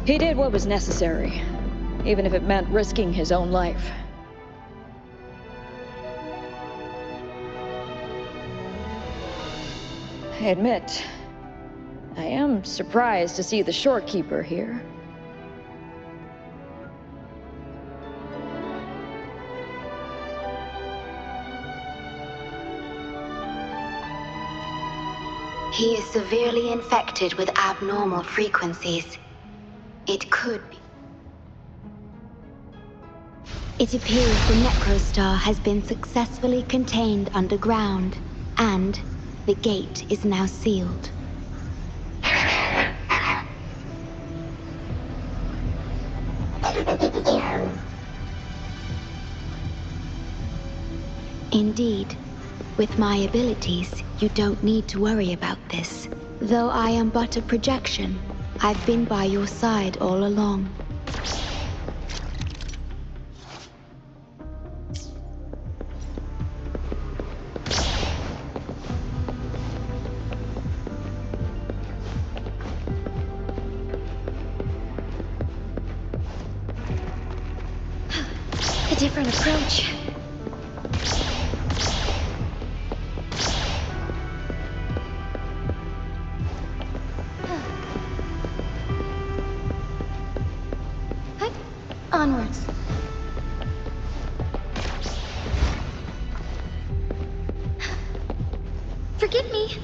He did what was necessary, even if it meant risking his own life. I admit, I am surprised to see the shorekeeper here. He is severely infected with abnormal frequencies. It could be. It appears the Necrostar has been successfully contained underground, and the gate is now sealed. Indeed. With my abilities, you don't need to worry about this. Though I am but a projection, I've been by your side all along. A different approach. Onwards. Forgive me.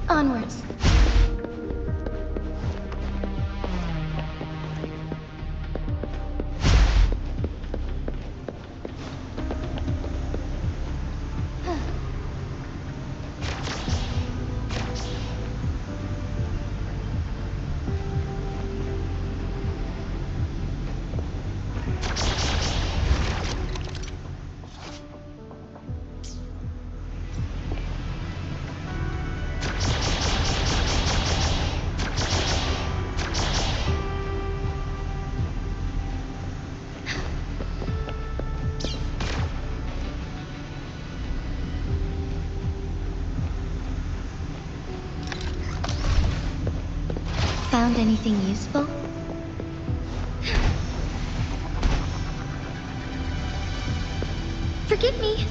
Onwards. Found anything useful? Forgive me.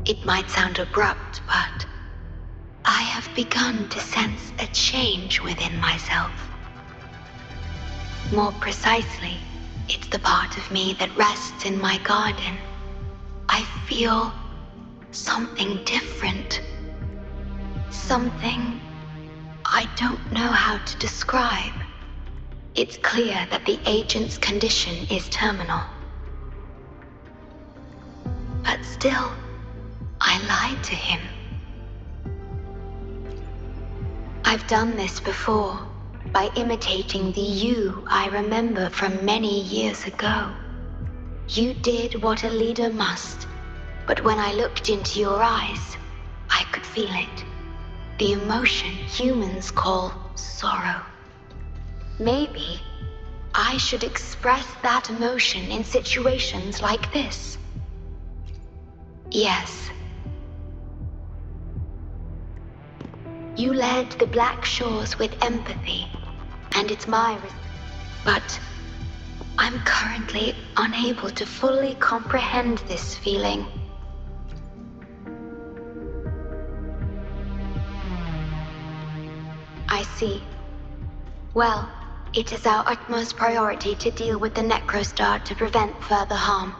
It might sound abrupt, but I have begun to sense a change within myself. More precisely, it's the part of me that rests in my garden. I feel something different. Something I don't know how to describe. It's clear that the agent's condition is terminal. But still, I lied to him. I've done this before, by imitating the you I remember from many years ago. You did what a leader must, but when I looked into your eyes, I could feel it. The emotion humans call sorrow. Maybe I should express that emotion in situations like this. Yes. You led the Black Shores with empathy, and it's but I'm currently unable to fully comprehend this feeling. I see. Well, it is our utmost priority to deal with the Necrostar to prevent further harm.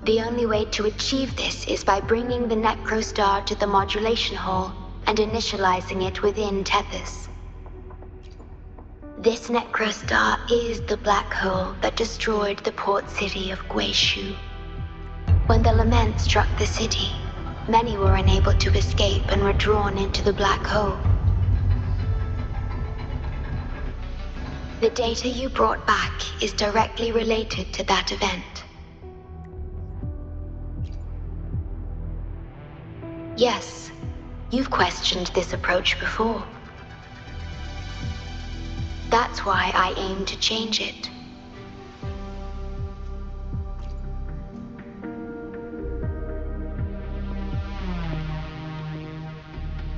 The only way to achieve this is by bringing the Necrostar to the modulation hall and initializing it within Tethys. This Necrostar is the black hole that destroyed the port city of Guishu. When the lament struck the city, many were unable to escape and were drawn into the black hole. The data you brought back is directly related to that event. Yes, you've questioned this approach before. That's why I aim to change it.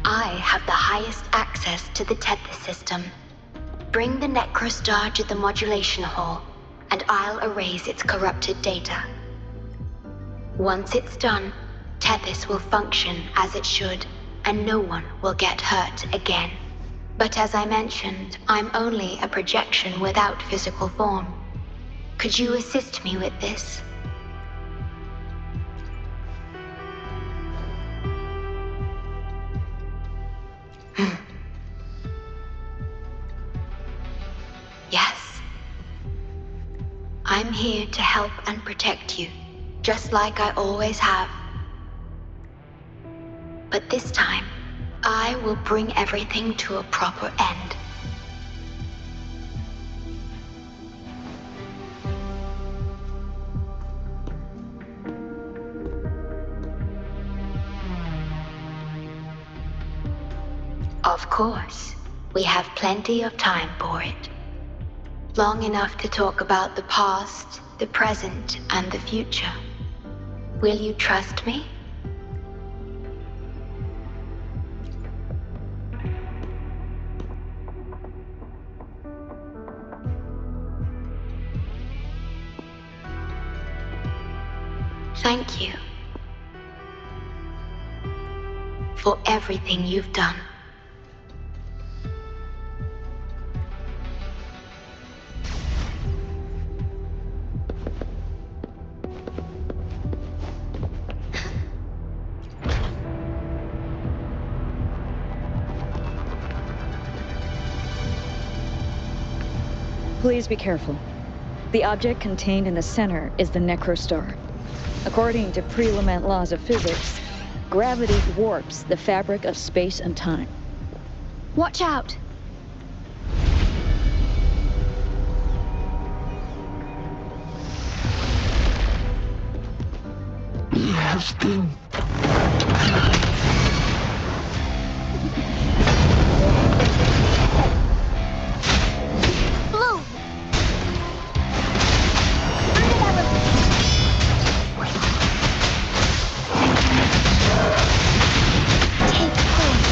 I have the highest access to the Tethys system. Bring the Necrostar to the modulation hall, and I'll erase its corrupted data. Once it's done, Tethys will function as it should, and no one will get hurt again. But as I mentioned, I'm only a projection without physical form. Could you assist me with this? Yes. I'm here to help and protect you, just like I always have. But this time, I will bring everything to a proper end. Of course, we have plenty of time for it. Long enough to talk about the past, the present, and the future. Will you trust me? Thank you for everything you've done. Please be careful. The object contained in the center is the Necrostar. According to pre-lament laws of physics, gravity warps the fabric of space and time. Watch out! We have been Blue! Under that Take hold.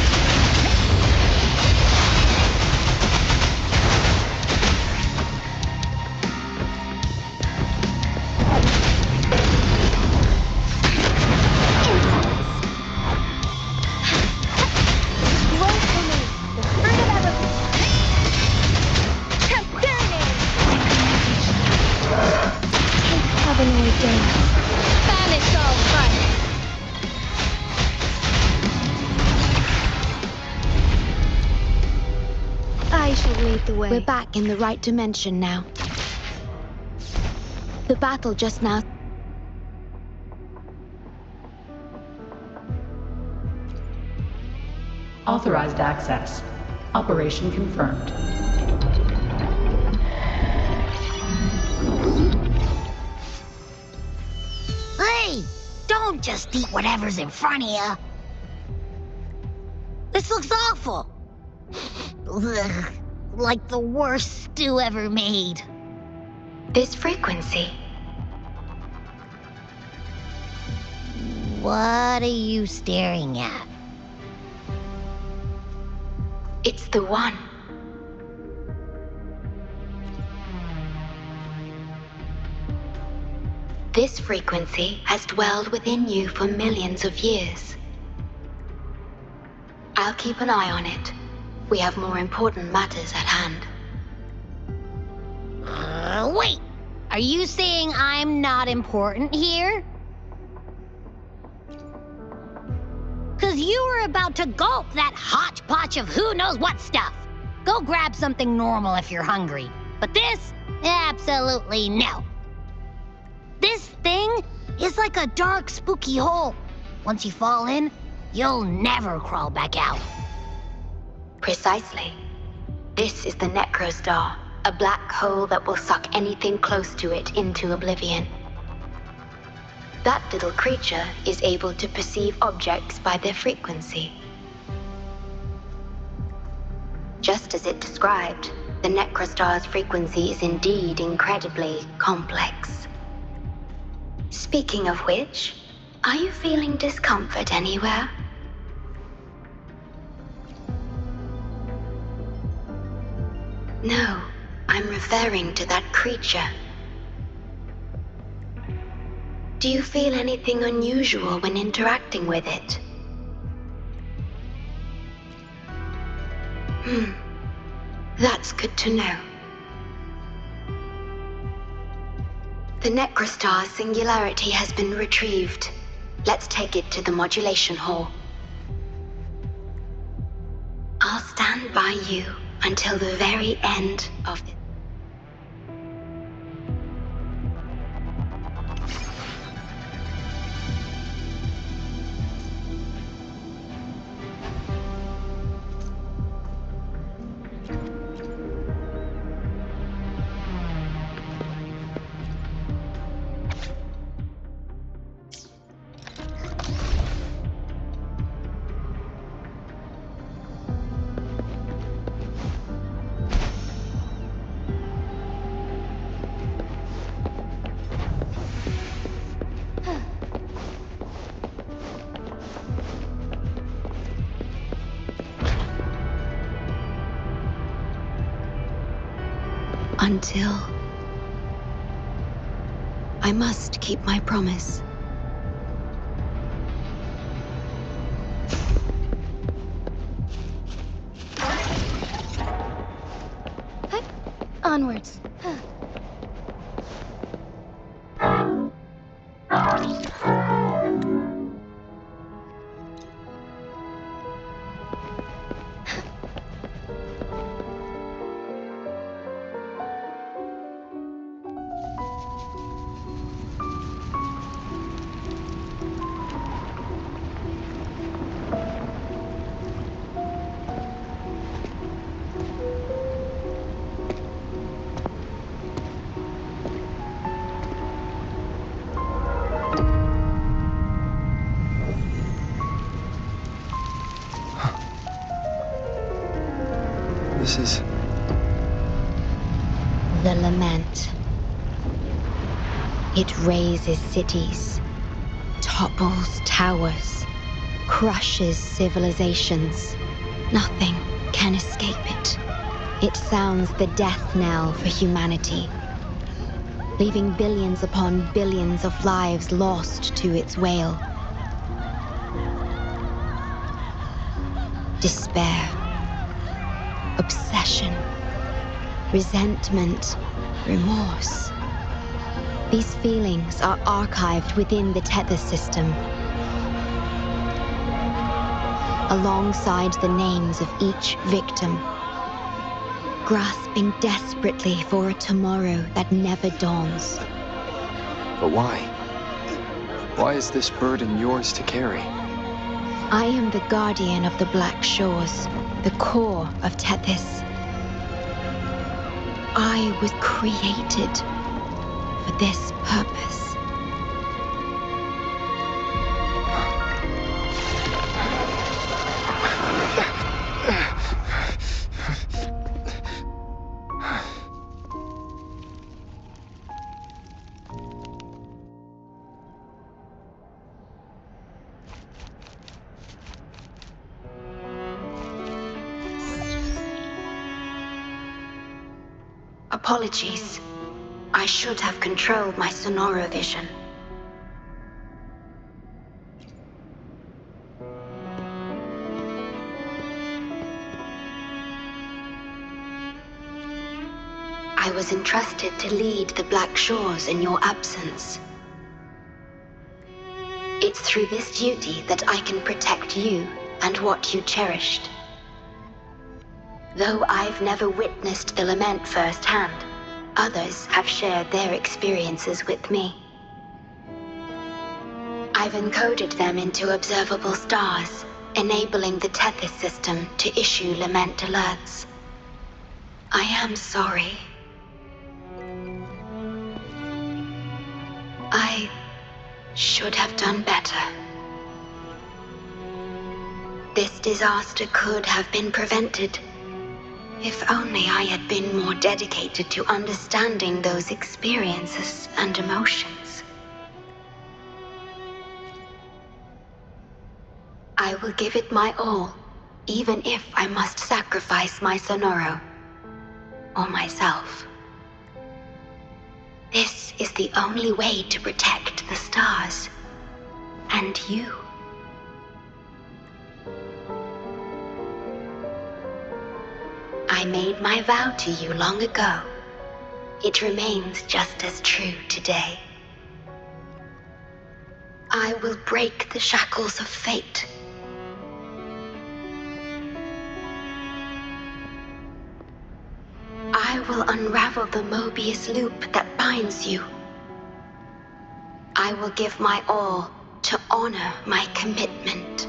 shall lead the way. We're back in the right dimension now. The battle just now... Authorized access. Operation confirmed. Hey! Don't just eat whatever's in front of you. This looks awful. Ugh, like the worst stew ever made. This frequency. What are you staring at? It's the one. This frequency has dwelled within you for millions of years. I'll keep an eye on it. We have more important matters at hand. Wait! Are you saying I'm not important here? 'Cause you were about to gulp that hodgepodge of who knows what stuff. Go grab something normal if you're hungry. But this? Absolutely no. This thing is like a dark, spooky hole. Once you fall in, you'll never crawl back out. Precisely. This is the Necrostar, a black hole that will suck anything close to it into oblivion. That little creature is able to perceive objects by their frequency. Just as it described, the Necrostar's frequency is indeed incredibly complex. Speaking of which, are you feeling discomfort anywhere? No, I'm referring to that creature. Do you feel anything unusual when interacting with it? That's good to know. The Necrostar's singularity has been retrieved. Let's take it to the modulation hall. I'll stand by you until the very end of it. Until... I must keep my promise. Onwards. This is... The lament. It razes cities, topples towers, crushes civilizations. Nothing can escape it. It sounds the death knell for humanity, leaving billions upon billions of lives lost to its wail. Despair, obsession, resentment, remorse. These feelings are archived within the tether system, alongside the names of each victim. grasping desperately for a tomorrow that never dawns. But why? Why is this burden yours to carry? I am the guardian of the Black Shores, the core of Tethys. I was created for this purpose. Apologies. I should have controlled my Sonoro vision. I was entrusted to lead the Black Shores in your absence. It's through this duty that I can protect you and what you cherished. Though I've never witnessed the lament firsthand, others have shared their experiences with me. I've encoded them into observable stars, enabling the Tethys system to issue lament alerts. I am sorry. I should have done better. This disaster could have been prevented. If only I had been more dedicated to understanding those experiences and emotions. I will give it my all, even if I must sacrifice my Sonoro, or myself. This is the only way to protect the stars, and you. I made my vow to you long ago. It remains just as true today. I will break the shackles of fate. I will unravel the Mobius loop that binds you. I will give my all to honor my commitment.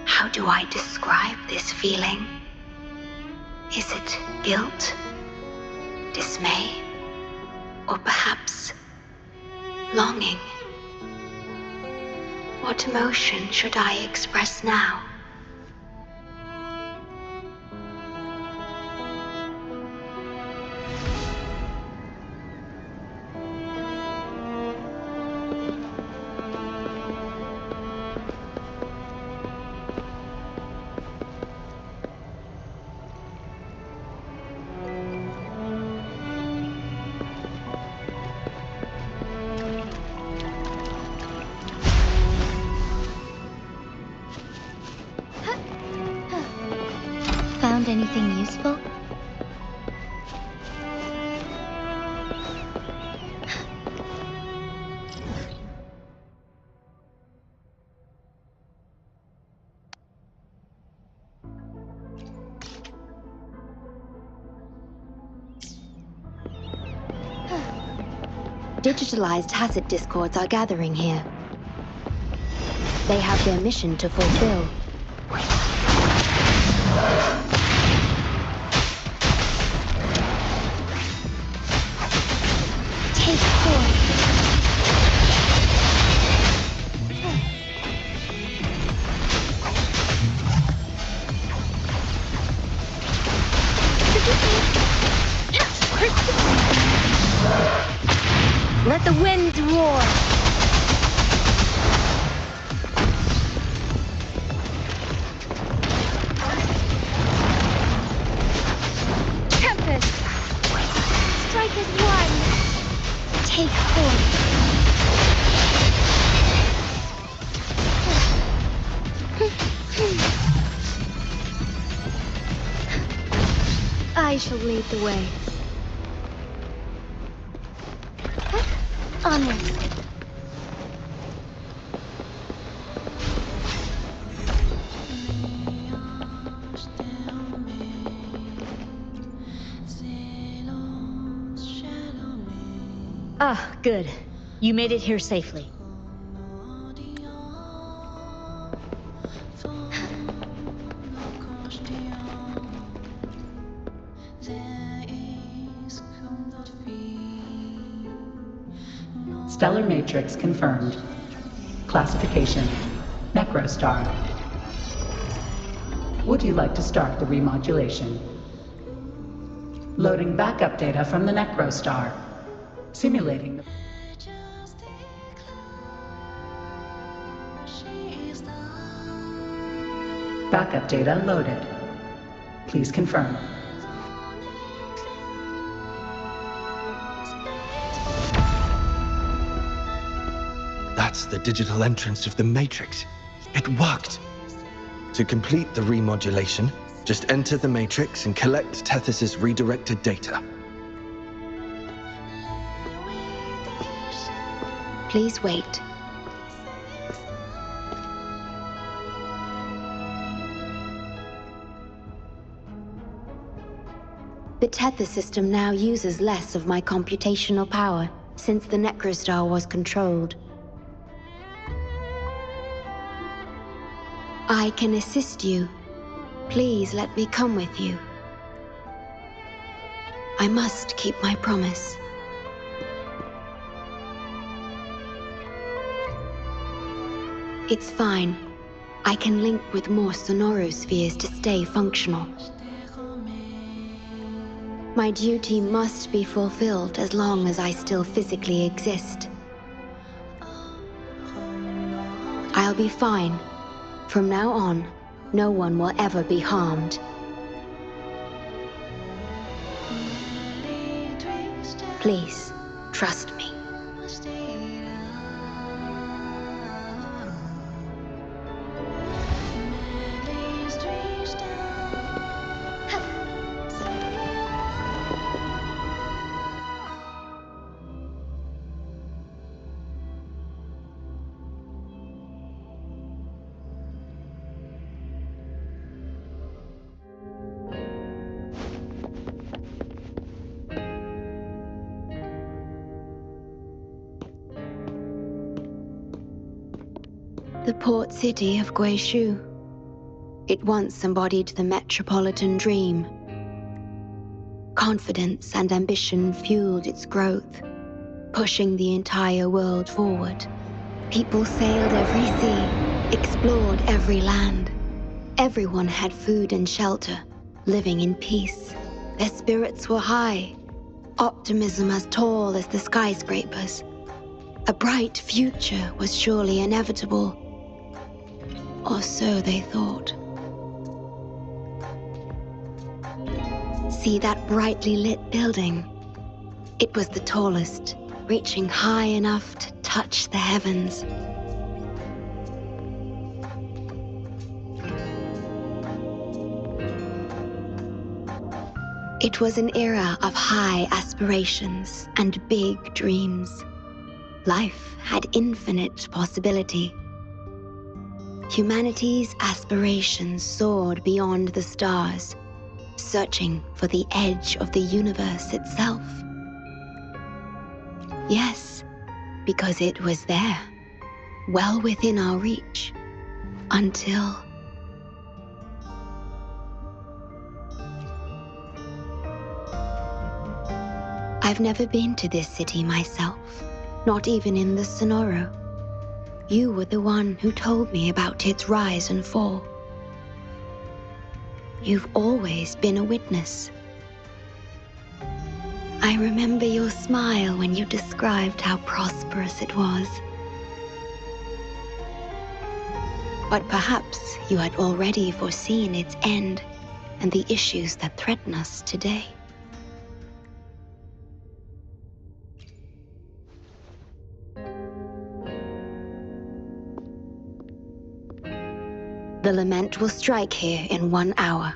How do I describe this feeling? Is it guilt, dismay, or perhaps longing? What emotion should I express now? Found anything useful? Digitalized hazard discords are gathering here. They have their mission to fulfill. Take force. Let the winds roar! Tempest! Strike as one! Take force. I shall lead the way. Onwards. Ah, good. You made it here safely. Stellar matrix confirmed. Classification: Necrostar. Would you like to start the remodulation? Loading backup data from the Necrostar. Simulating the... Backup data loaded. Please confirm. That's the digital entrance of the Matrix. It worked. To complete the remodulation, just enter the Matrix and collect Tethys' redirected data. Please wait. The Tethys system now uses less of my computational power since the Necrostar was controlled. I can assist you. Please let me come with you. I must keep my promise. It's fine. I can link with more sonorospheres to stay functional. My duty must be fulfilled as long as I still physically exist. I'll be fine. From now on, no one will ever be harmed. Please, trust me. The port city of Guizhou. It once embodied the metropolitan dream. Confidence and ambition fueled its growth, pushing the entire world forward. People sailed every sea, explored every land. Everyone had food and shelter, living in peace. Their spirits were high, optimism as tall as the skyscrapers. A bright future was surely inevitable. Or so they thought. See that brightly lit building? It was the tallest, reaching high enough to touch the heavens. It was an era of high aspirations and big dreams. Life had infinite possibility. Humanity's aspirations soared beyond the stars, searching for the edge of the universe itself. Yes, because it was there, well within our reach, until... I've never been to this city myself, not even in the Sonoro. You were the one who told me about its rise and fall. You've always been a witness. I remember your smile when you described how prosperous it was. But perhaps you had already foreseen its end and the issues that threaten us today. The lament will strike here in 1 hour.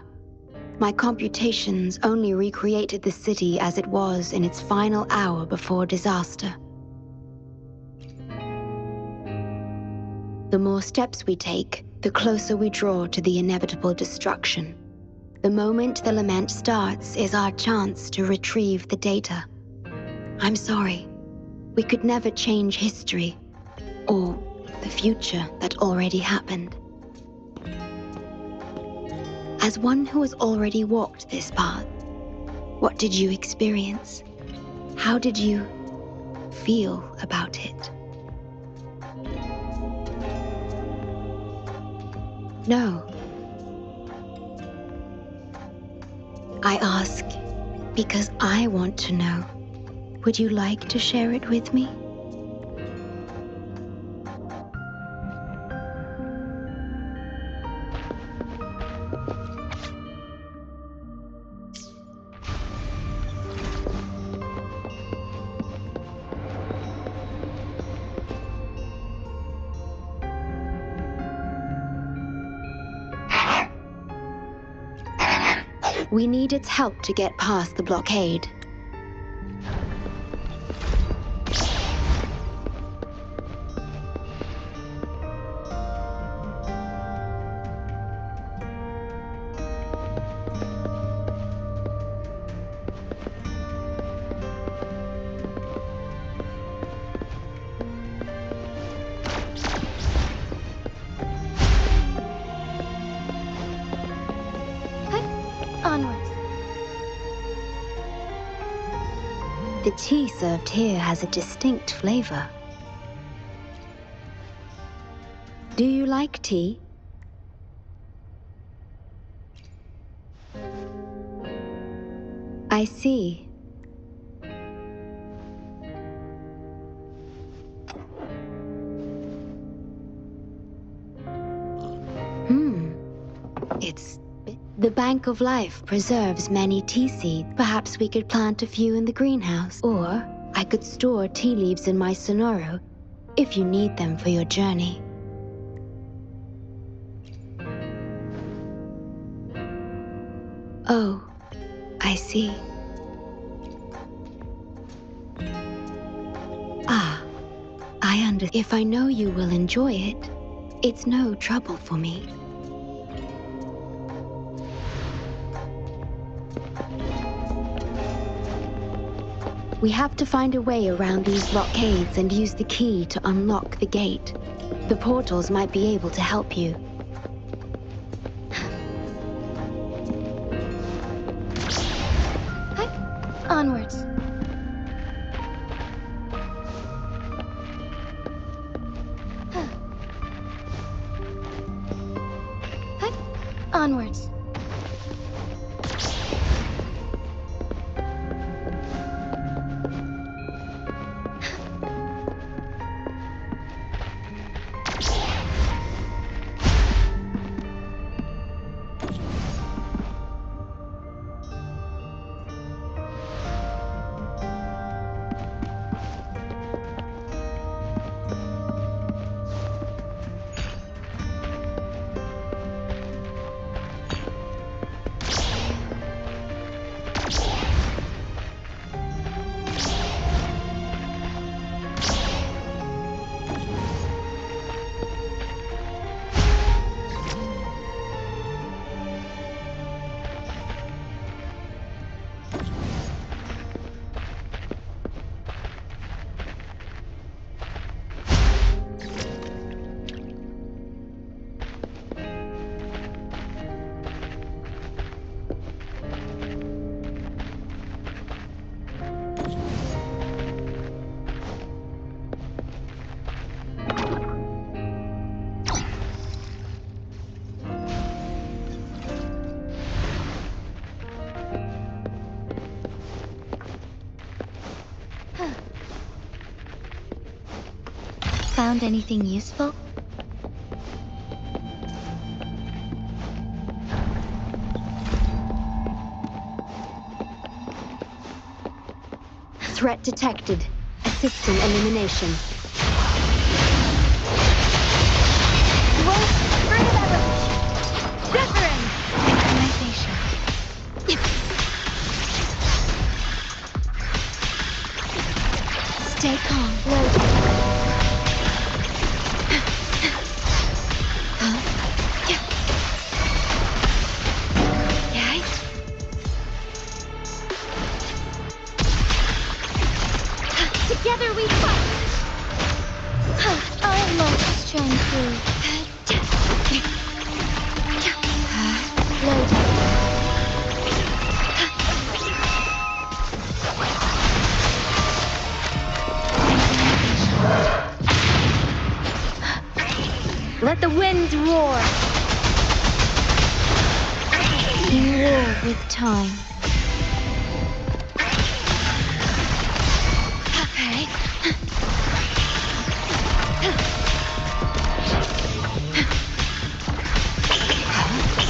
My computations only recreated the city as it was in its final hour before disaster. The more steps we take, the closer we draw to the inevitable destruction. The moment the lament starts is our chance to retrieve the data. I'm sorry, We could never change history, or the future that already happened. As one who has already walked this path, what did you experience? How did you feel about it? No. I ask because I want to know. Would you like to share it with me? We need its help to get past the blockade. Onwards. The tea served here has a distinct flavor. Do you like tea? I see. It's... The Bank of Life preserves many tea seeds. Perhaps we could plant a few in the greenhouse. Or I could store tea leaves in my sonoro if you need them for your journey. Oh, I see. I understand. If I know you will enjoy it, it's no trouble for me. We have to find a way around these blockades and use the key to unlock the gate. The portals might be able to help you. Onwards. Onwards. Found anything useful? Threat detected. Assisting elimination. Wuthering! Synchronization. Stay calm. Loading. Together we fight! war with time. Okay.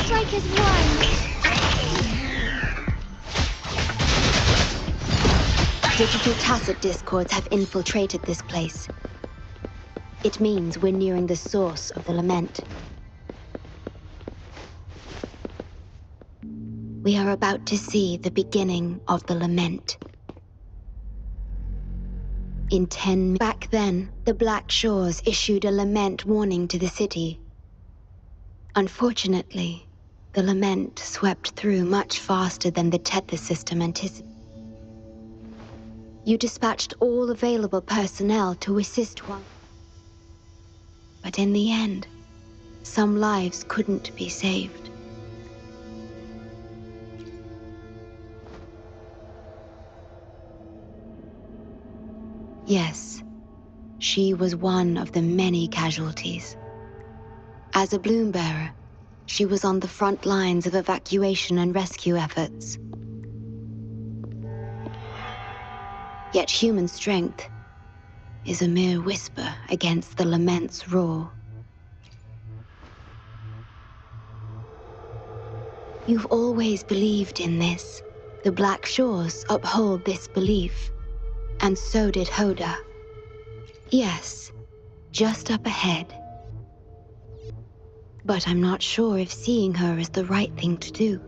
Strike is one. Digital tacit discords have infiltrated this place. It means we're nearing the source of the lament. We are about to see the beginning of the lament. Back then, the Black Shores issued a lament warning to the city. Unfortunately, the lament swept through much faster than the tether system anticipated. You dispatched all available personnel to assist one. But in the end, some lives couldn't be saved. Yes, she was one of the many casualties. As a bloom bearer, she was on the front lines of evacuation and rescue efforts. Yet human strength is a mere whisper against the lament's roar. You've always believed in this. The Black Shores uphold this belief. And so did Hoda. Yes, just up ahead. But I'm not sure if seeing her is the right thing to do.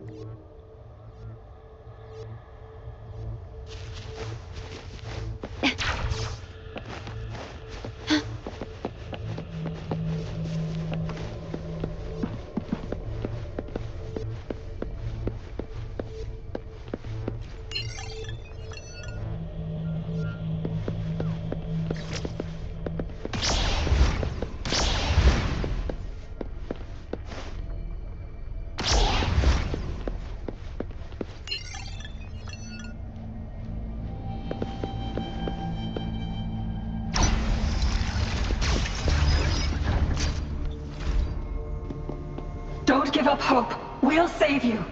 Don't give up hope. We'll save you.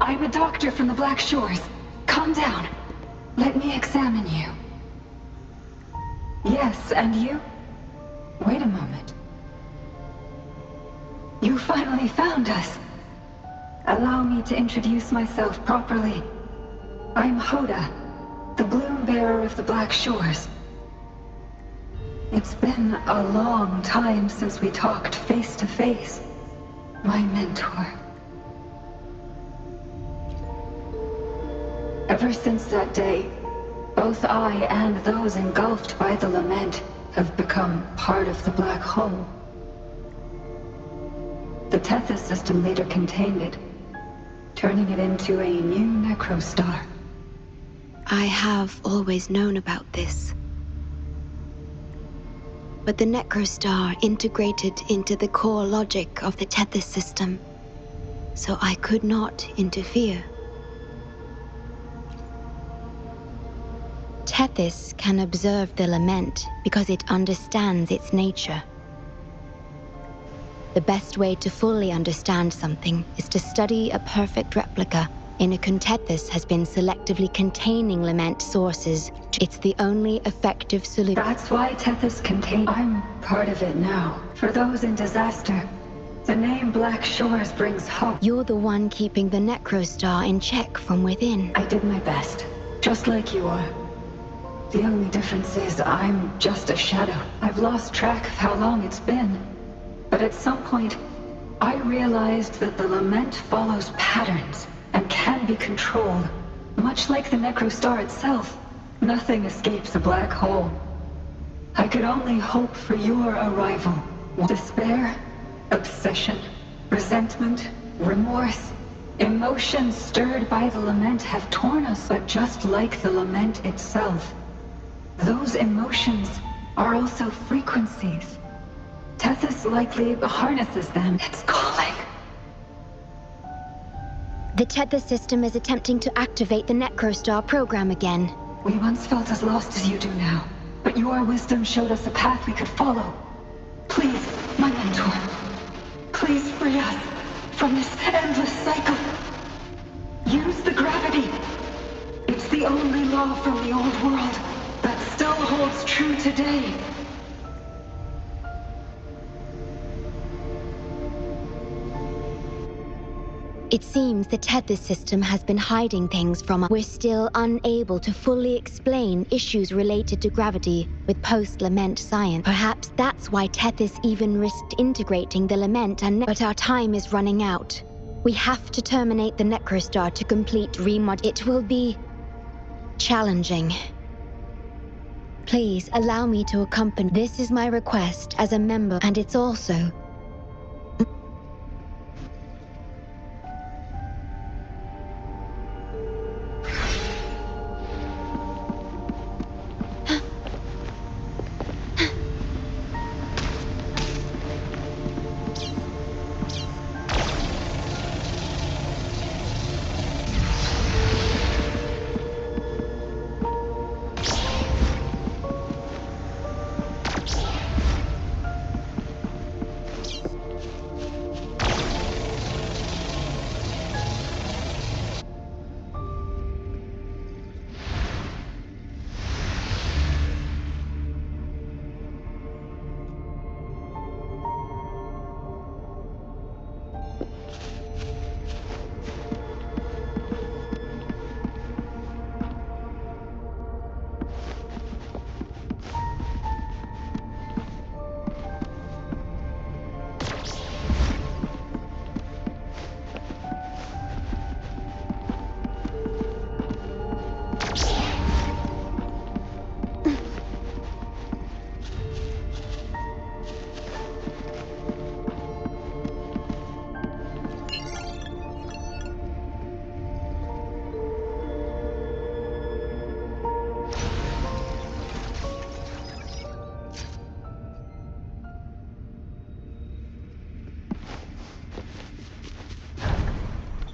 I'm a doctor from the Black Shores. Calm down. Let me examine you. Yes, and you? Wait a moment. You finally found us. Allow me to introduce myself properly. I'm Hoda, the bloom bearer of the Black Shores. It's been a long time since we talked face to face, my mentor. Ever since that day, both I and those engulfed by the lament have become part of the black hole. The Tethys system later contained it, turning it into a new necrostar. I have always known about this. But the necrostar integrated into the core logic of the Tethys system, so I could not interfere. Tethys can observe the lament because it understands its nature. The best way to fully understand something is to study a perfect replica in a Tethys has been selectively containing lament sources. It's the only effective solution. That's why Tethys contains. I'm part of it now. For those in disaster, the name Black Shores brings hope. You're the one keeping the necrostar in check from within. I did my best, just like you are. The only difference is I'm just a shadow. I've lost track of how long it's been. But at some point, I realized that the lament follows patterns and can be controlled. Much like the necrostar itself, nothing escapes a black hole. I could only hope for your arrival. Despair, obsession, resentment, remorse, emotions stirred by the lament have torn us, but just like the lament itself, those emotions are also frequencies. Tethys likely harnesses them. It's calling. The Tethys system is attempting to activate the necrostar program again. We once felt as lost as you do now, but your wisdom showed us a path we could follow. Please, my mentor. Please. Please free us from this endless cycle. Use the gravity. It's the only law from the old world that still holds true today. It seems the Tethys system has been hiding things from us. We're still unable to fully explain issues related to gravity with post-Lament science. Perhaps that's why Tethys even risked integrating the Lament but our time is running out. We have to terminate the Necrostar to complete remod. It will be challenging. Please allow me to accompany. This is my request as a member, and it's also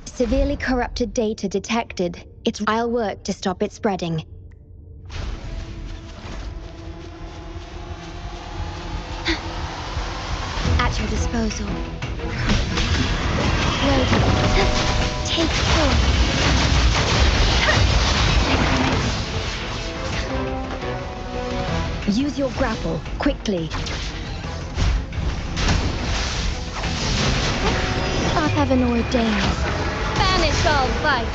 severely corrupted data detected. I'll work to stop it spreading. At your disposal. Loading. Take full. Use your grapple, quickly. Our heaven ordains. Banish all vice.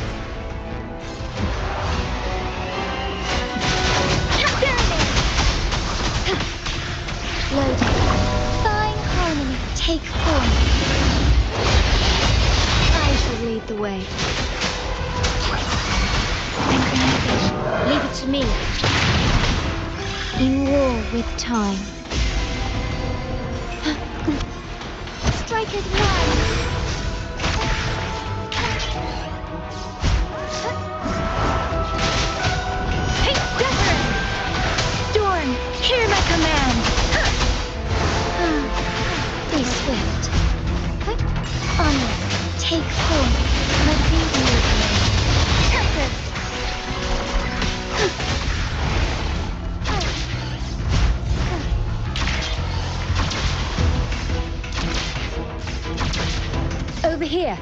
Loading. Fine harmony. Take form. I shall lead the way. Synchronization. Leave it to me. In war with time. Strike as one. Hear my command! Be swift. Honor, take form. Let me lead the Tempest! Over here.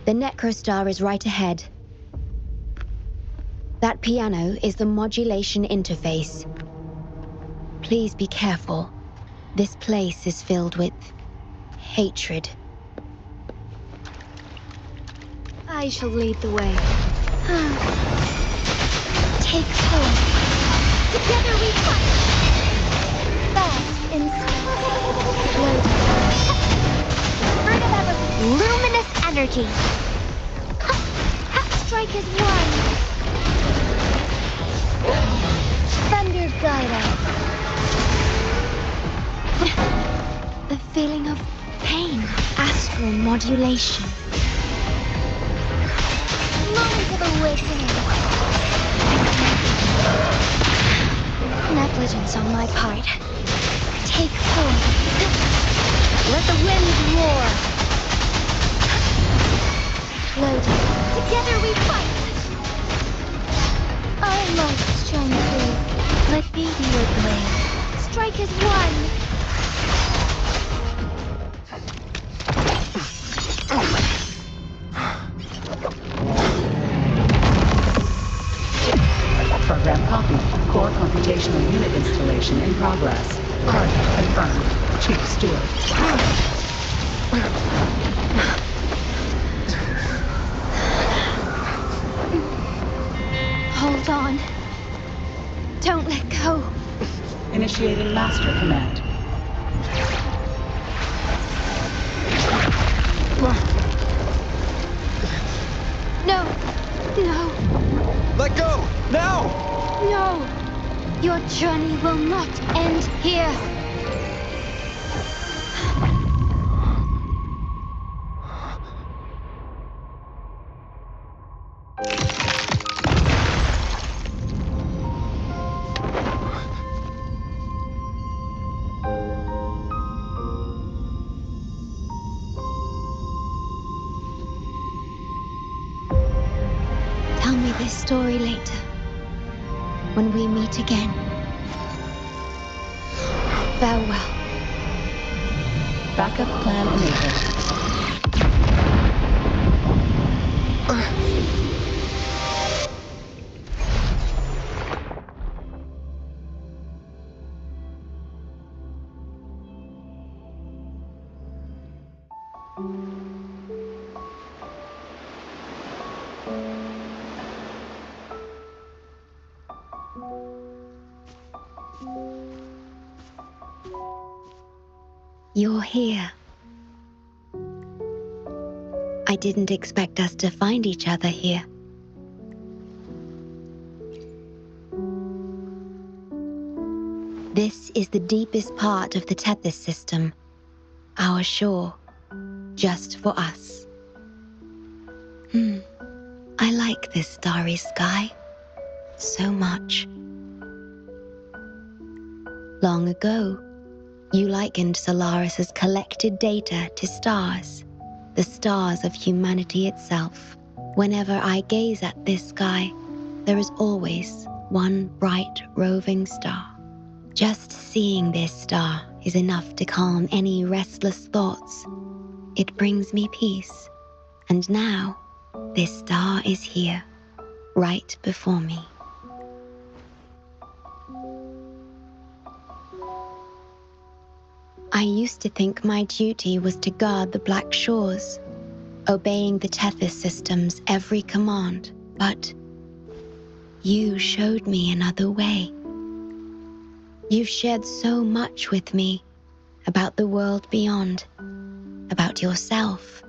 The Necrostar is right ahead. That piano is the modulation interface. Please be careful. This place is filled with hatred. I shall lead the way. Take form. Together we fight. Fast and slow. Fruit of ever luminous energy. Strike as one. Thunder guide us. The feeling of pain. Astral modulation. Moment of awakening. Negligence on my part. Take form. Let the wind roar. Loading. Together we fight! strike as one! Program copied. Core computational unit installation in progress. Target confirmed. Chief Steward. Hold on. Don't let go. Initiating master command. No. No. Let go! Now! No. Your journey will not end here. Tell me this story later, when we meet again. Farewell. Backup plan enabled. You're here. I didn't expect us to find each other here. This is the deepest part of the Tethys system, our shore, just for us. I like this starry sky so much. Long ago, you likened Solaris's collected data to stars, the stars of humanity itself. Whenever I gaze at this sky, there is always one bright roving star. Just seeing this star is enough to calm any restless thoughts. It brings me peace. And now, this star is here, right before me. I used to think my duty was to guard the Black Shores, obeying the Tethys system's every command, but you showed me another way. You've shared so much with me about the world beyond, about yourself,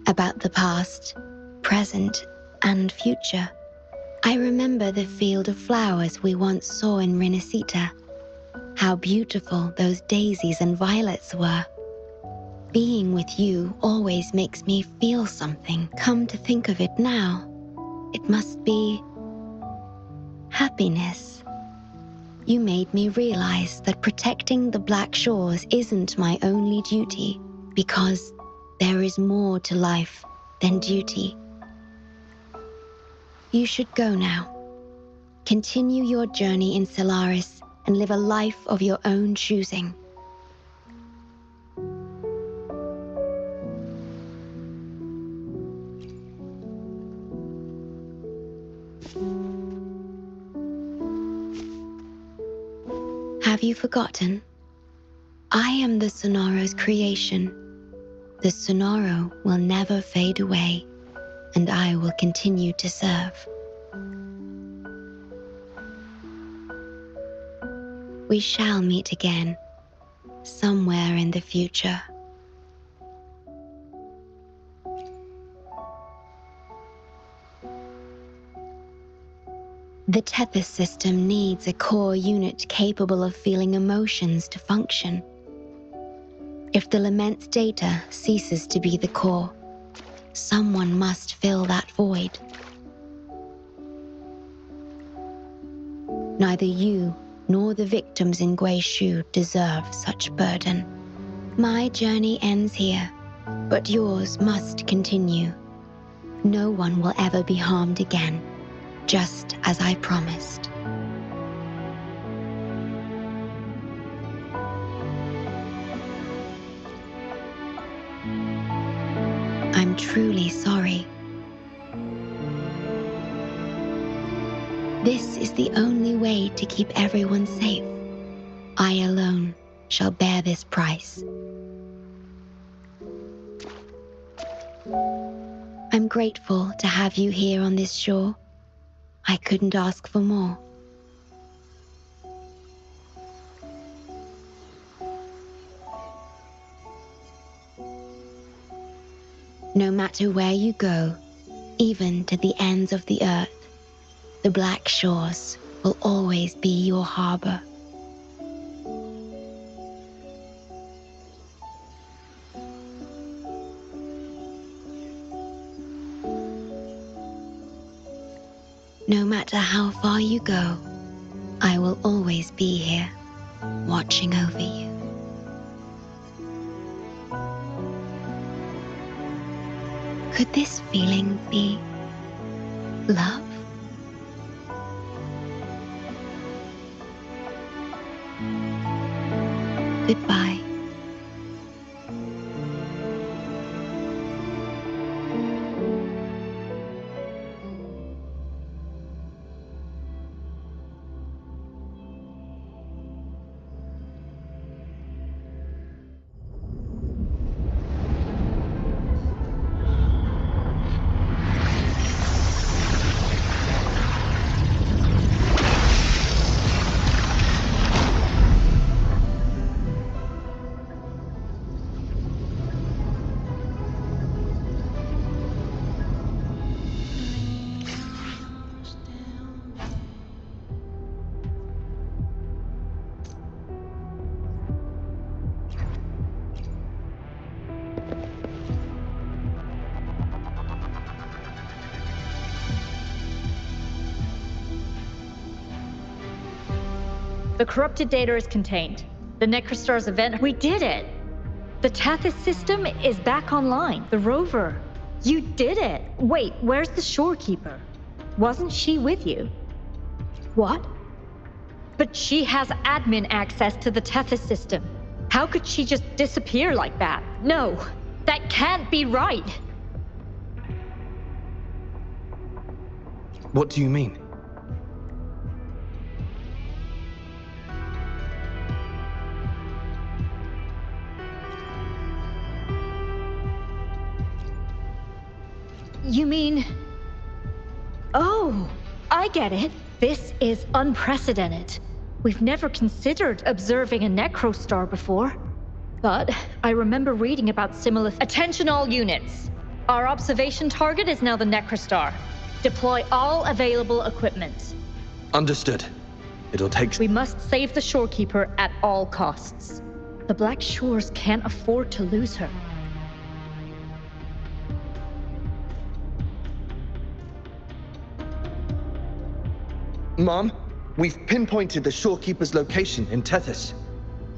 about the past, present, and future. I remember the field of flowers we once saw in Renacita. How beautiful those daisies and violets were. Being with you always makes me feel something. Come to think of it now, it must be happiness. You made me realize that protecting the Black Shores isn't my only duty, because there is more to life than duty. You should go now. Continue your journey in Solaris and live a life of your own choosing. Have you forgotten? I am the Sonoro's creation. The Sonoro will never fade away, and I will continue to serve. We shall meet again, somewhere in the future. The Tethys system needs a core unit capable of feeling emotions to function. If the Lament's data ceases to be the core, someone must fill that void. Neither you nor the victims in Guishu deserve such burden. My journey ends here, but yours must continue. No one will ever be harmed again, just as I promised. This is the only way to keep everyone safe. I alone shall bear this price. I'm grateful to have you here on this shore. I couldn't ask for more. No matter where you go, even to the ends of the earth, the Black Shores will always be your harbor. No matter how far you go, I will always be here, watching over you. Could this feeling be love? Goodbye. The corrupted data is contained. The Necrostar's event, we did it! The Tethys system is back online. The rover, you did it! Wait, where's the shorekeeper? Wasn't she with you? What? But she has admin access to the Tethys system. How could she just disappear like that? No, that can't be right! What do you mean? You mean... Oh, I get it. This is unprecedented. We've never considered observing a Necrostar before. But I remember reading about similar... Attention all units. Our observation target is now the Necrostar. Deploy all available equipment. Understood. It'll take... We must save the shorekeeper at all costs. The Black Shores can't afford to lose her. Mom, we've pinpointed the shorekeeper's location in Tethys.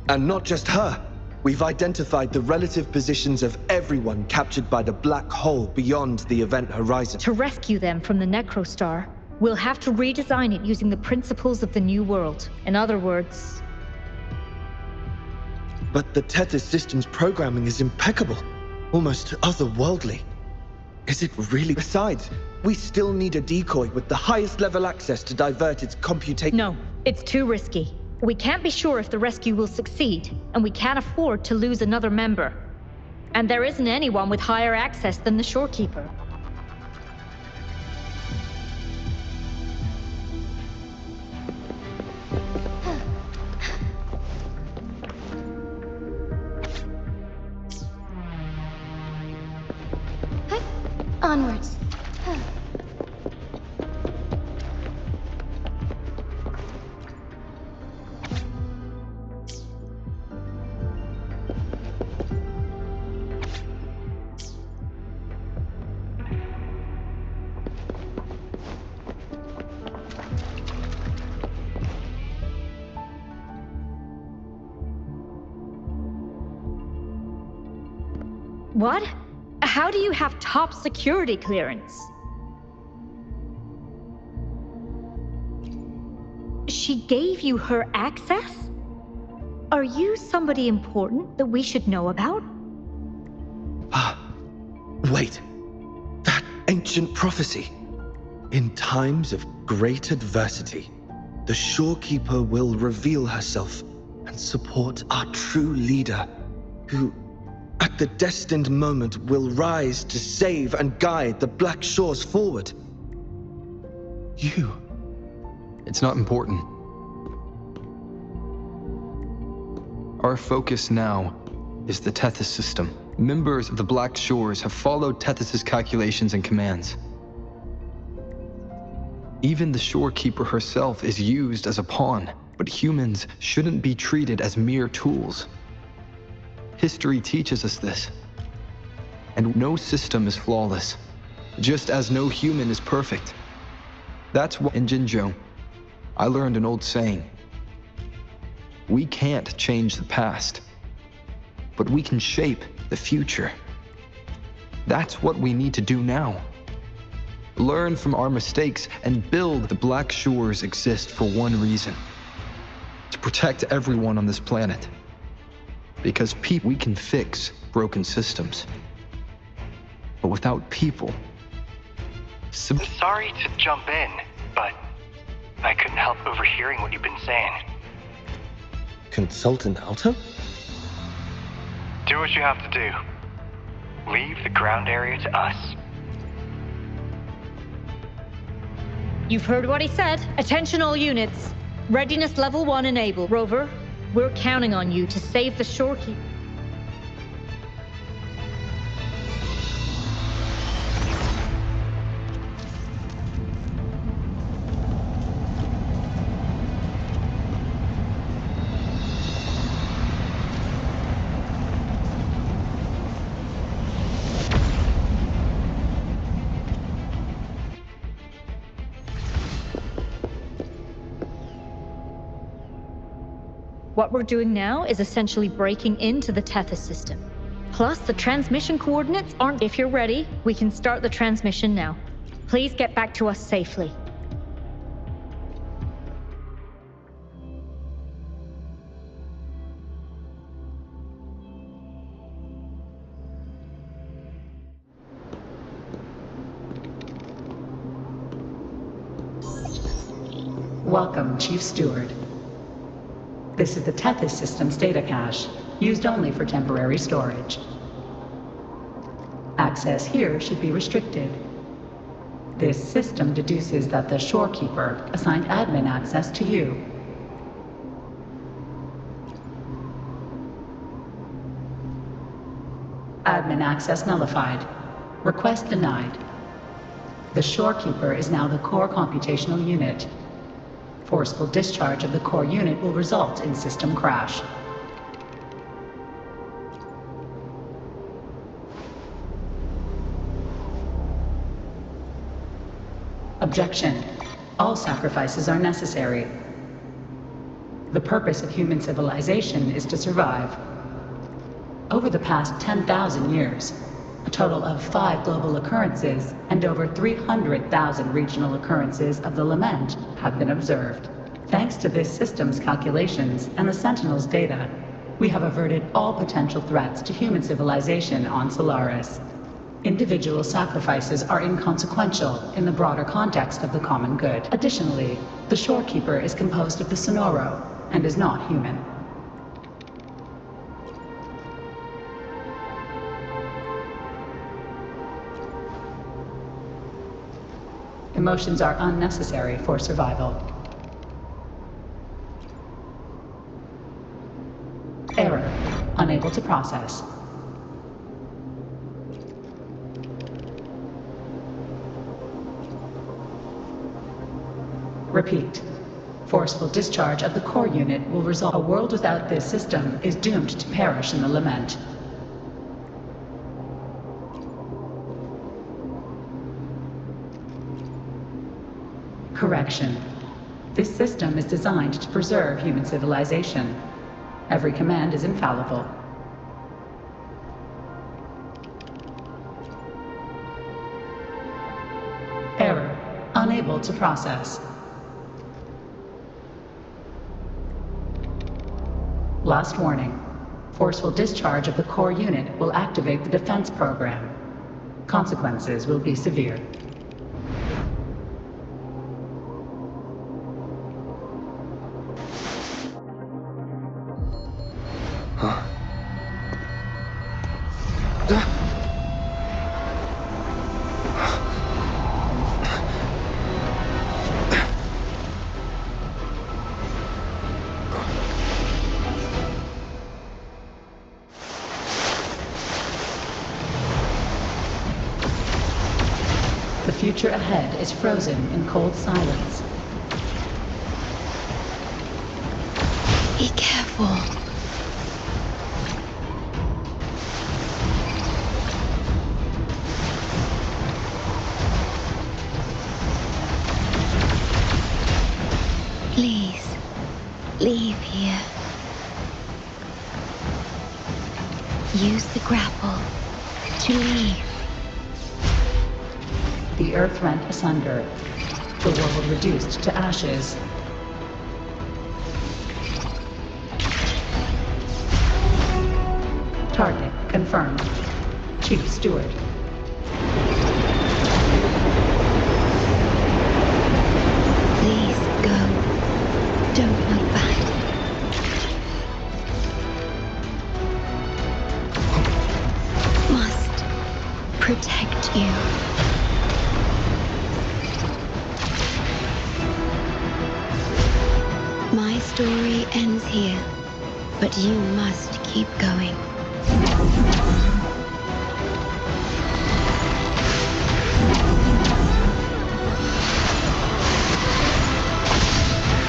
And not just her. We've identified the relative positions of everyone captured by the black hole beyond the event horizon. To rescue them from the Necrostar, we'll have to redesign it using the principles of the New World. In other words... But the Tethys system's programming is impeccable. Almost otherworldly. Is it really? Besides, we still need a decoy with the highest level access to divert its computation. No, it's too risky. We can't be sure if the rescue will succeed, and we can't afford to lose another member. And there isn't anyone with higher access than the shorekeeper. Onwards. What? How do you have top security clearance? She gave you her access? Are you somebody important that we should know about? Ah, wait. That ancient prophecy. In times of great adversity, the Shorekeeper will reveal herself and support our true leader, who, at the destined moment, will rise to save and guide the Black Shores forward. You. It's not important. Our focus now is the Tethys system. Members of the Black Shores have followed Tethys' calculations and commands. Even the Shorekeeper herself is used as a pawn, but humans shouldn't be treated as mere tools. History teaches us this. And no system is flawless, just as no human is perfect. That's why in Jinzhou, I learned an old saying. We can't change the past, but we can shape the future. That's what we need to do now. Learn from our mistakes and build. The Black Shores exist for one reason: to protect everyone on this planet. Because we can fix broken systems. But without people... Sorry to jump in, but I couldn't help overhearing what you've been saying. Consultant Alto? Do what you have to do. Leave the ground area to us. You've heard what he said. Attention all units. Readiness level 1 enabled. Rover, we're counting on you to save the Shorekeeper. What we're doing now is essentially breaking into the Tethys system. Plus, the transmission coordinates aren't... If you're ready, we can start the transmission now. Please get back to us safely. Welcome, Chief Steward. This is the Tethys system's data cache, used only for temporary storage. Access here should be restricted. This system deduces that the Shorekeeper assigned admin access to you. Admin access nullified. Request denied. The Shorekeeper is now the core computational unit. Forceful discharge of the core unit will result in system crash. Objection. All sacrifices are necessary. The purpose of human civilization is to survive. Over the past 10,000 years, a total of 5 global occurrences and over 300,000 regional occurrences of the lament have been observed. Thanks to this system's calculations and the Sentinel's data, we have averted all potential threats to human civilization on Solaris. Individual sacrifices are inconsequential in the broader context of the common good. Additionally, the Shorekeeper is composed of the Sonoro and is not human. Emotions are unnecessary for survival. Error. Unable to process. Repeat. Forceful discharge of the core unit will result. A world without this system is doomed to perish in the lament. Correction. This system is designed to preserve human civilization. Every command is infallible. Error. Unable to process. Last warning. Forceful discharge of the core unit will activate the defense program. Consequences will be severe. The future ahead is frozen in cold silence. Be careful. Please, leave here. Use the grapple to leave. The earth rent asunder. The world reduced to ashes. Target confirmed. Chief Steward. Please go. Don't look back. Must protect you. My story ends here, but you must keep going.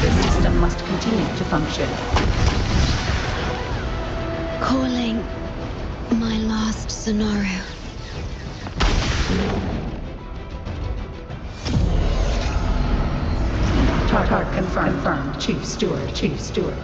The system must continue to function. Calling my last scenario. Target confirmed. Chief Steward. Chief Steward.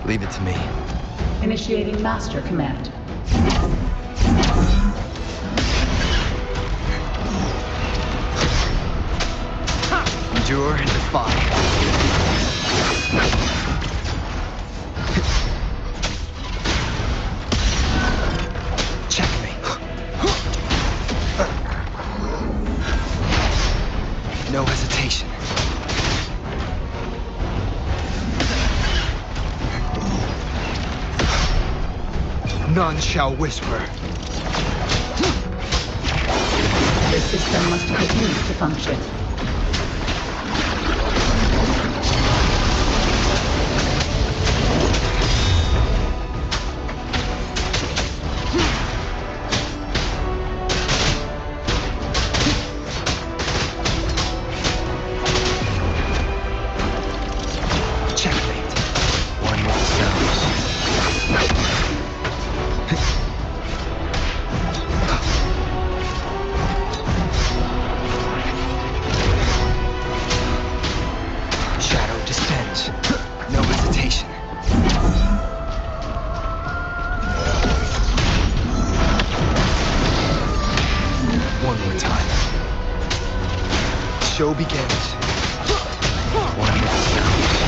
Leave it to me. Initiating master command. Endure and defy. Checkmate. No hesitation. None shall whisper. The system must continue to function. Checkmate. One with cells. Shadow descends. No hesitation. One more time. Show begins. One with cells.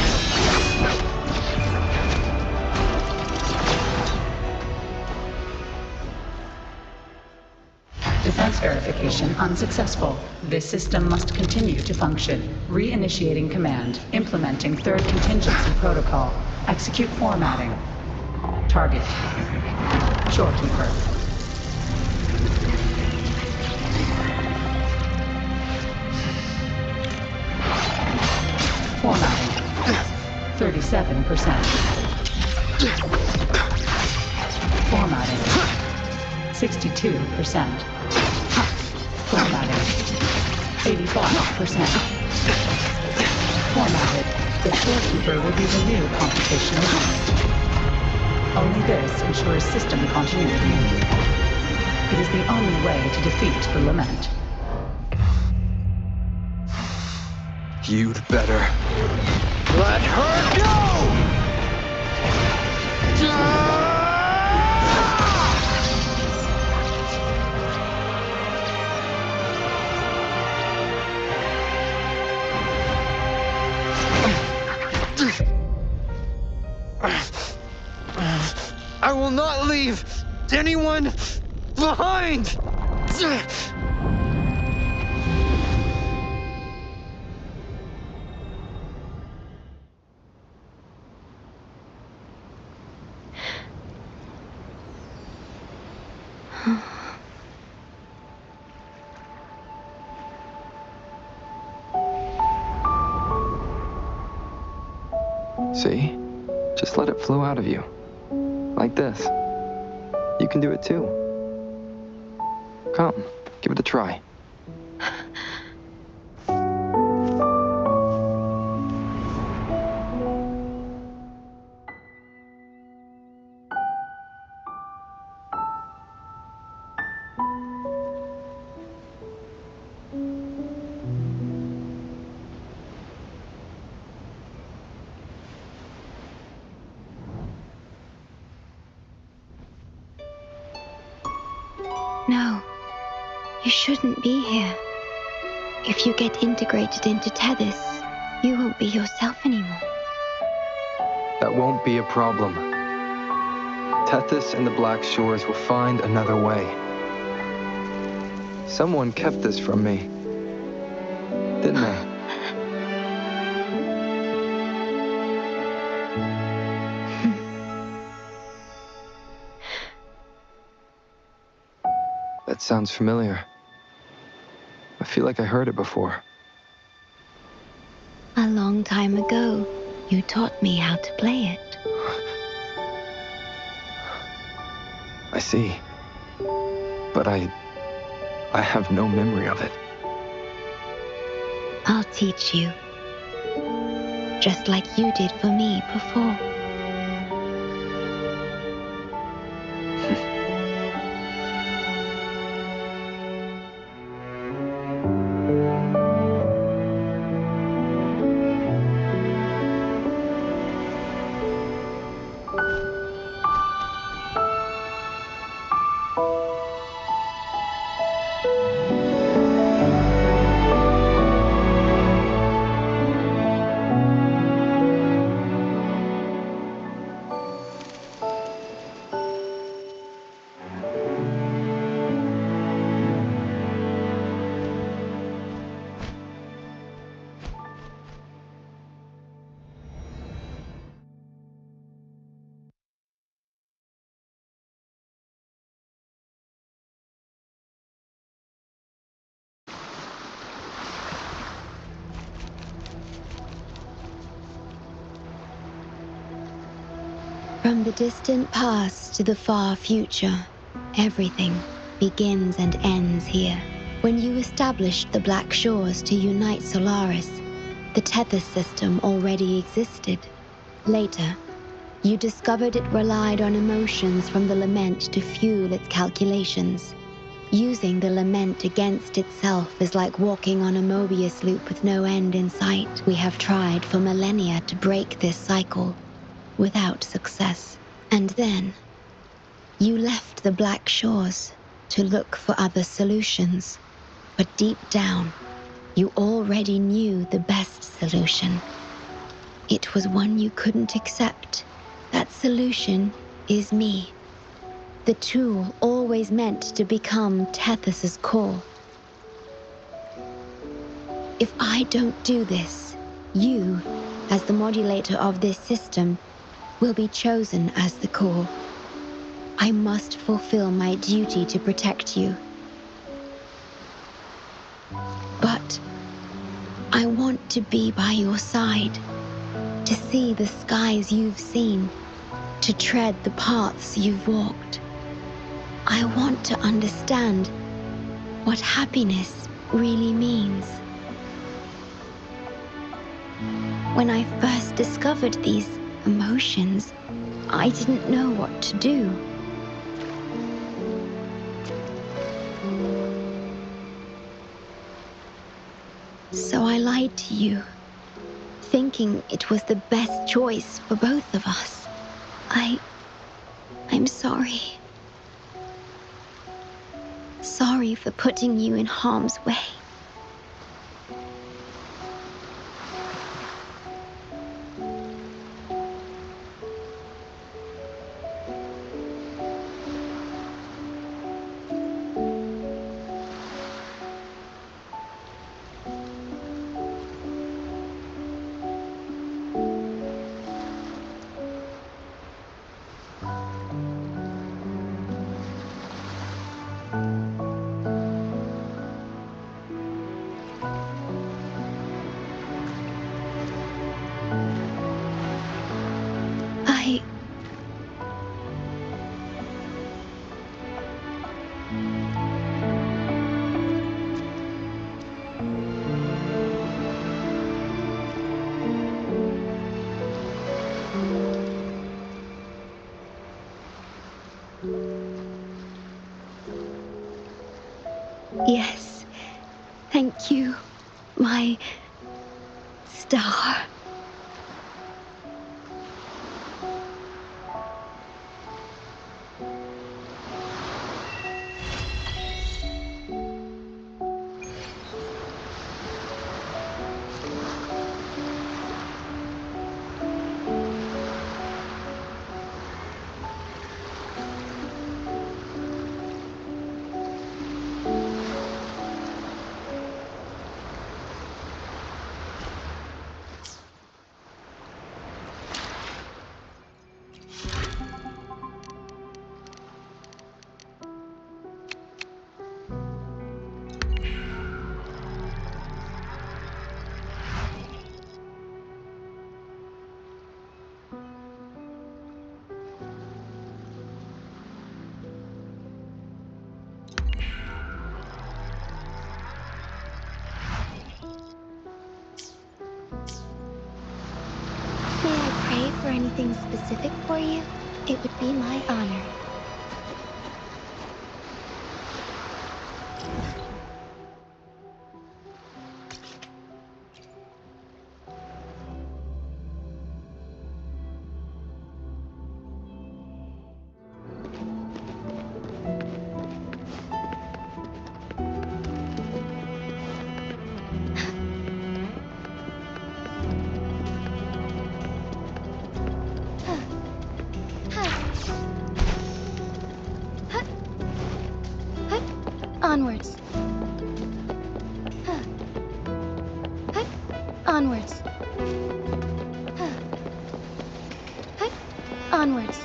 Defense verification unsuccessful. This system must continue to function. Reinitiating command. Implementing third contingency protocol. Execute formatting. Target. Shorekeeper. Formatting. 37%. Formatting. 62%. Formatting. 85%. Formatted. The storekeeper will be the new computational host. Only this ensures system continuity. It is the only way to defeat the lament. You'd better let her go! I will not leave anyone behind! See? Just let it flow out of you. Like this. You can do it too. Come, give it a try. No, you shouldn't be here. If you get integrated into Tethys, you won't be yourself anymore. That won't be a problem. Tethys and the Black Shores will find another way. Someone kept this from me, didn't they? That sounds familiar. I feel like I heard it before. A long time ago, you taught me how to play it. I see. But I have no memory of it. I'll teach you. Just like you did for me before. From the distant past to the far future, everything begins and ends here. When you established the Black Shores to unite Solaris, the Tethys system already existed. Later, you discovered it relied on emotions from the lament to fuel its calculations. Using the lament against itself is like walking on a Mobius loop with no end in sight. We have tried for millennia to break this cycle, without success. And then, you left the Black Shores to look for other solutions. But deep down, you already knew the best solution. It was one you couldn't accept. That solution is me. The tool always meant to become Tethys' core. If I don't do this, you, as the modulator of this system, will be chosen as the core. I must fulfill my duty to protect you. But I want to be by your side, to see the skies you've seen, to tread the paths you've walked. I want to understand what happiness really means. When I first discovered these emotions, I didn't know what to do. So I lied to you, thinking it was the best choice for both of us. I I'm sorry. Sorry for putting you in harm's way. Yes, thank you, my star. May I pray for anything specific for you? It would be my honor. Onwards. Onwards. Onwards.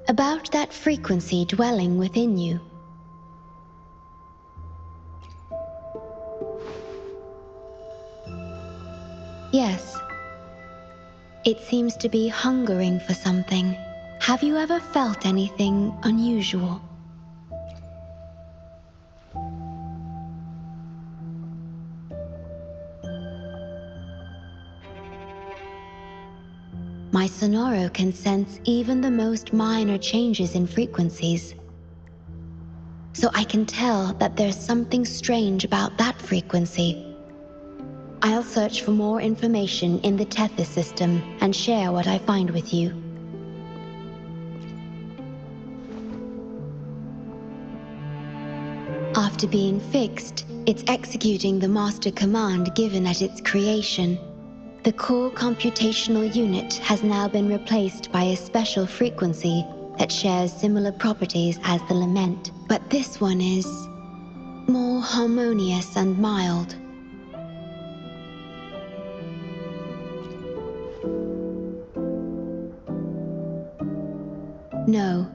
About that frequency dwelling within you. Yes. It seems to be hungering for something. Have you ever felt anything unusual? My Sonoro can sense even the most minor changes in frequencies. So I can tell that there's something strange about that frequency. I'll search for more information in the Tethys system and share what I find with you. After being fixed, it's executing the master command given at its creation. The core computational unit has now been replaced by a special frequency that shares similar properties as the lament, but this one is more harmonious and mild. No.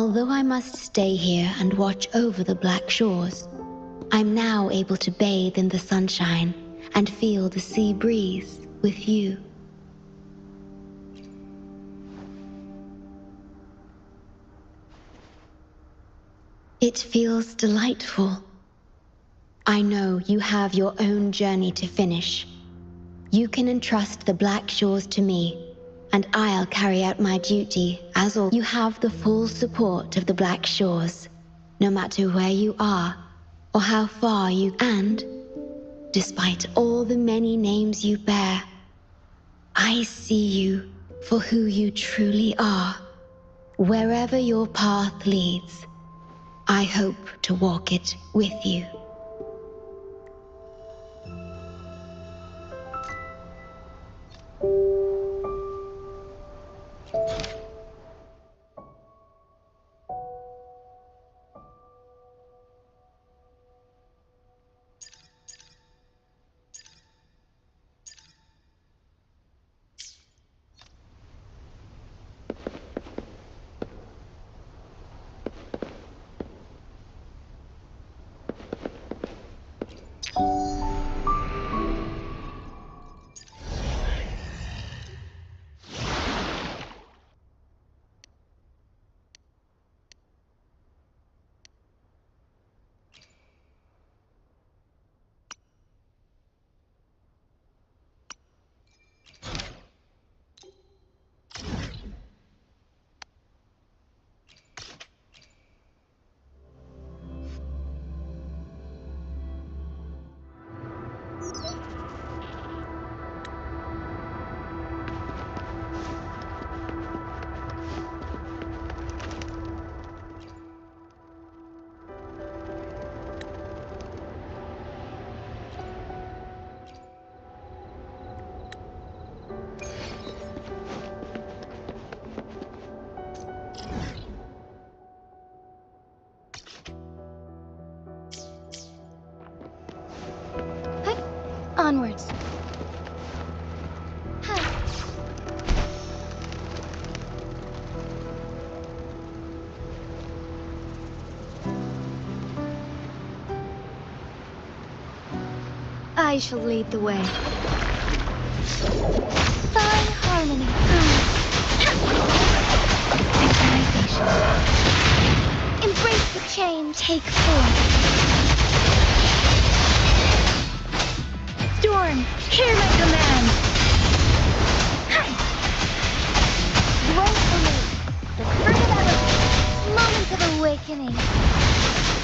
Although I must stay here and watch over the Black Shores, I'm now able to bathe in the sunshine and feel the sea breeze with you. It feels delightful. I know you have your own journey to finish. You can entrust the Black Shores to me, and I'll carry out my duty as all. You have the full support of the Black Shores, no matter where you are or how far you. And, despite all the many names you bear, I see you for who you truly are. Wherever your path leads, I hope to walk it with you. Onwards. I shall lead the way. Fine harmony. Synchronization. Embrace the change. Take form. Storm, hear my command. Wait for me. The fruit of evolution. Moment of awakening.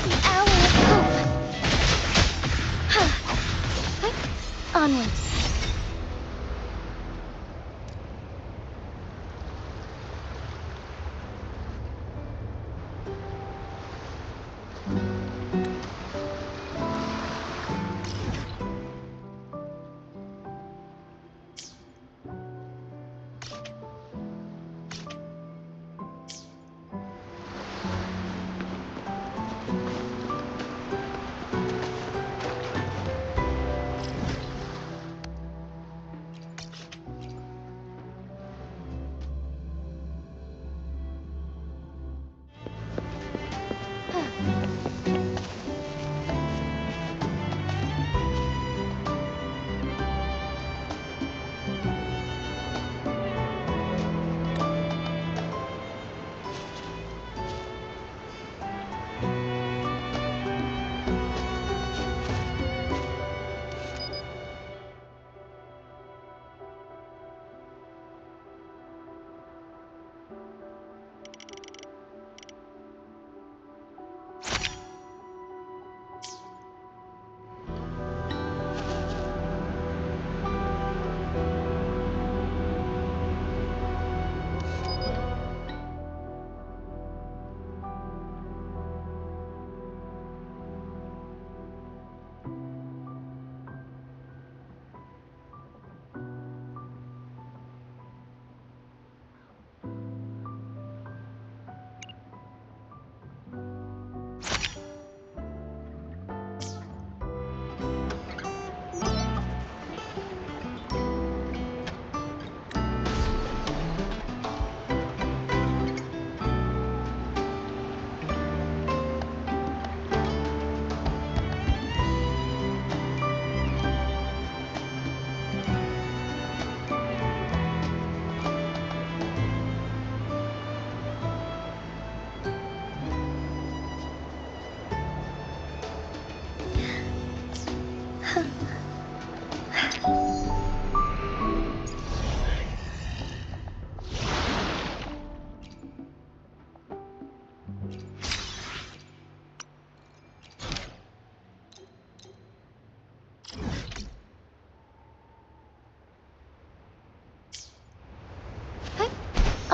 The hour of hope. Onwards.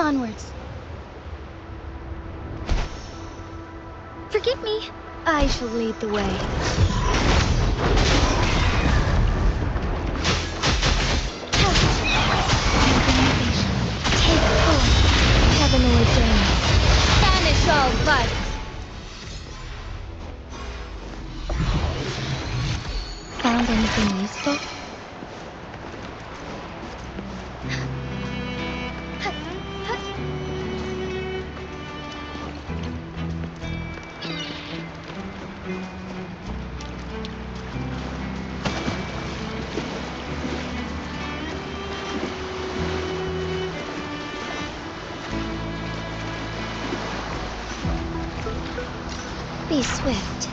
Onwards. Forgive me. I shall lead the way. Take forth. Heaven ordained. Banish all vice. Found anything useful? Be swift.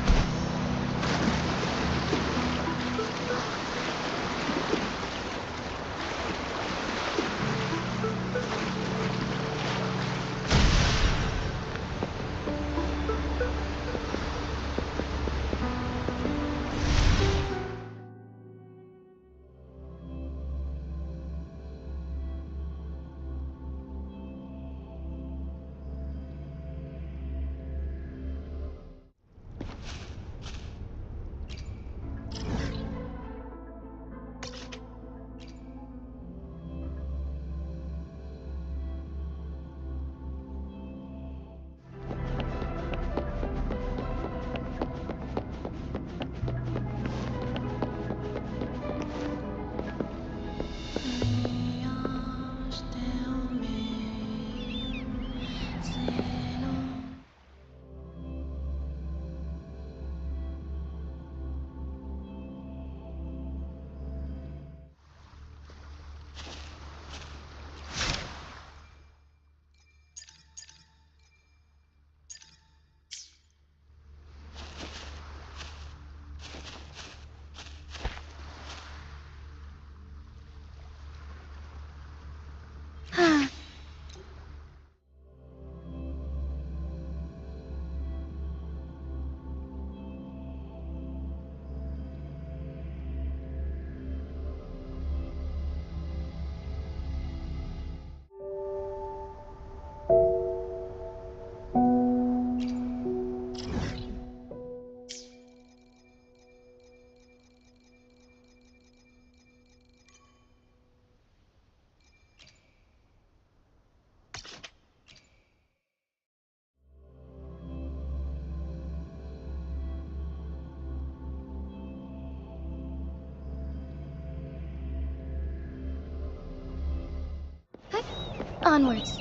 Onwards.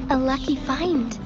A lucky find.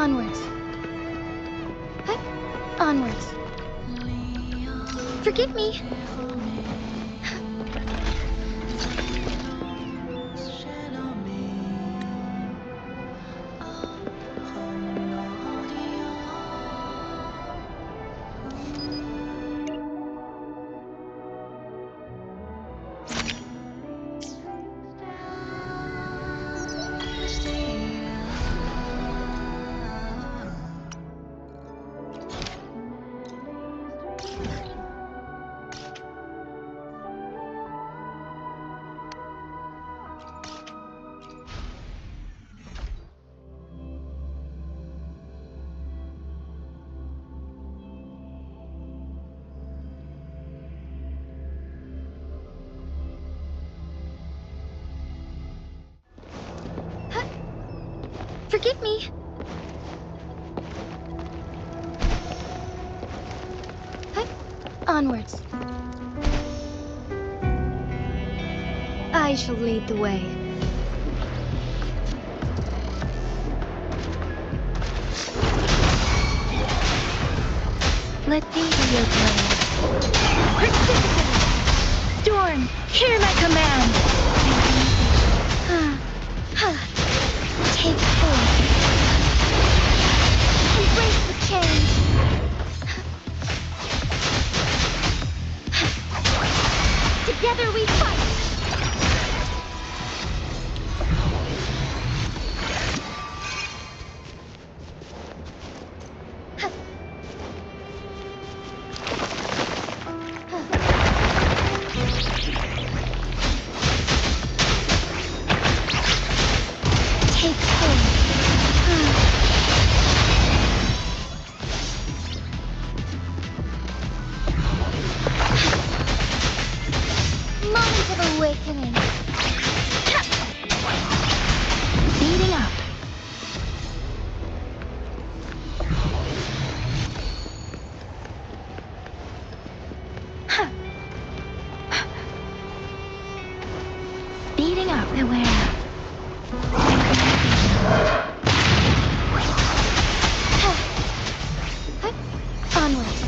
Onwards. Onwards. Forgive me. Forgive me. Onwards. I shall lead the way. Let these be your plans. Precipitate! Storm, hear my command! Take forth. Embrace the change. Together we fight! Awakening. Speeding up. Speeding up. Beware. Onwards.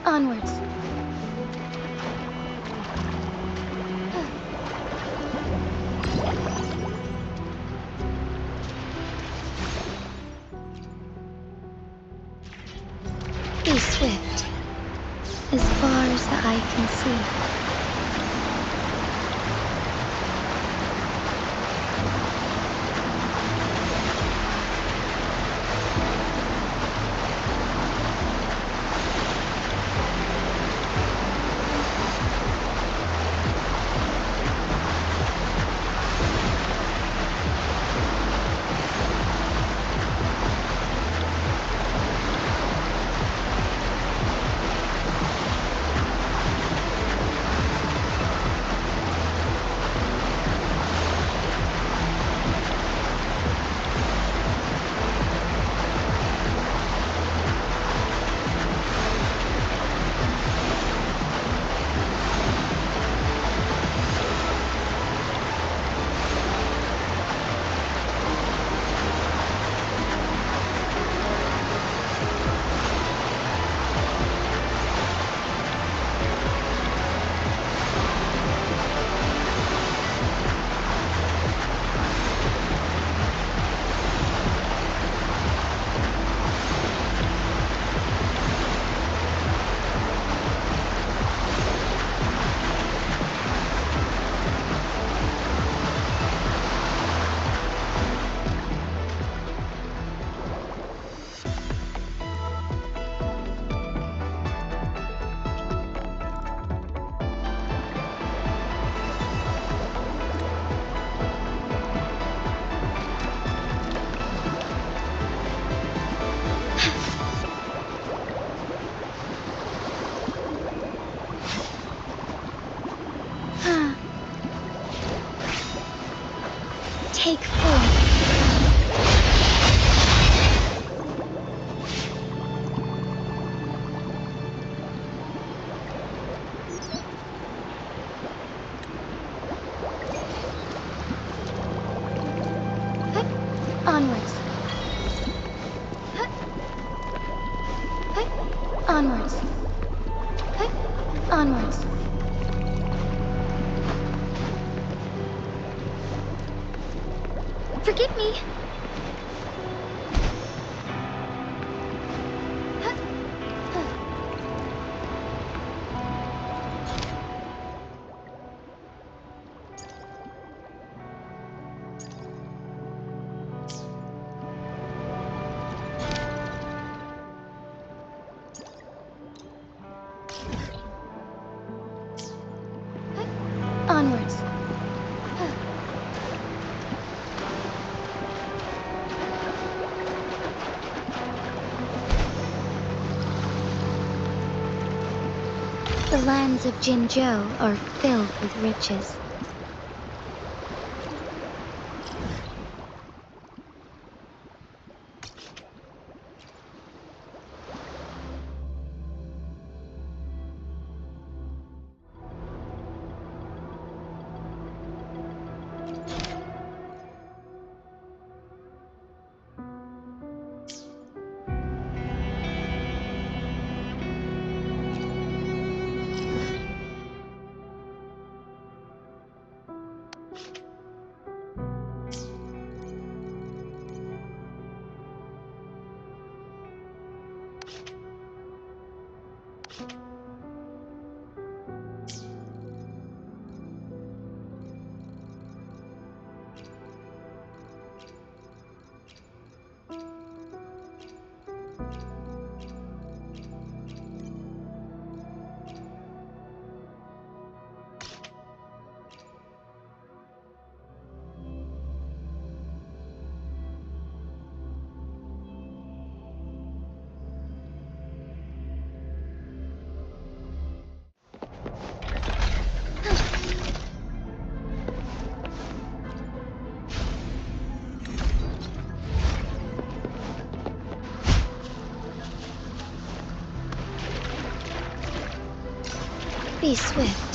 Onwards. Be swift, as far as the eye can see. Take 4. Onwards. Onwards. Onwards. Forgive me. Onwards. The lands of Jinzhou are filled with riches. Be swift.